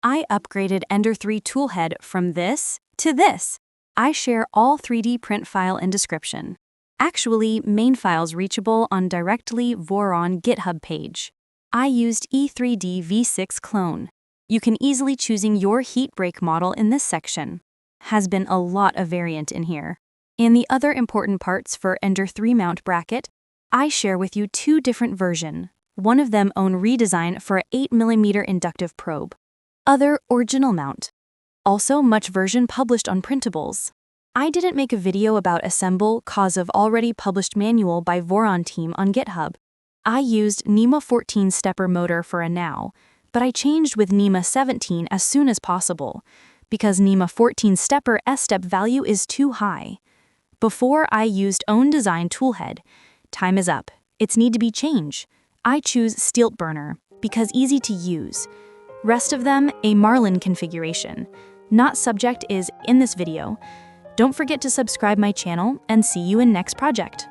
I upgraded Ender 3 ToolHead from this to this. I share all 3D print file in description. Actually, main files reachable on directly Voron GitHub page. I used E3D V6 clone. You can easily choosing your heat break model in this section. Has been a lot of variant in here. In the other important parts for Ender 3 mount bracket, I share with you two different version. One of them own redesign for a 8mm inductive probe. Other original mount. Also much version published on printables. I didn't make a video about assemble cause of already published manual by Voron team on GitHub. I used NEMA 14 stepper motor for a now, but I changed with NEMA 17 as soon as possible, because NEMA 14 stepper S-step value is too high. Before I used own design toolhead. Time is up. It's need to be changed. I choose Stilt Burner because easy to use. Rest of them, a Marlin configuration. Not subject is in this video. Don't forget to subscribe my channel and see you in next project.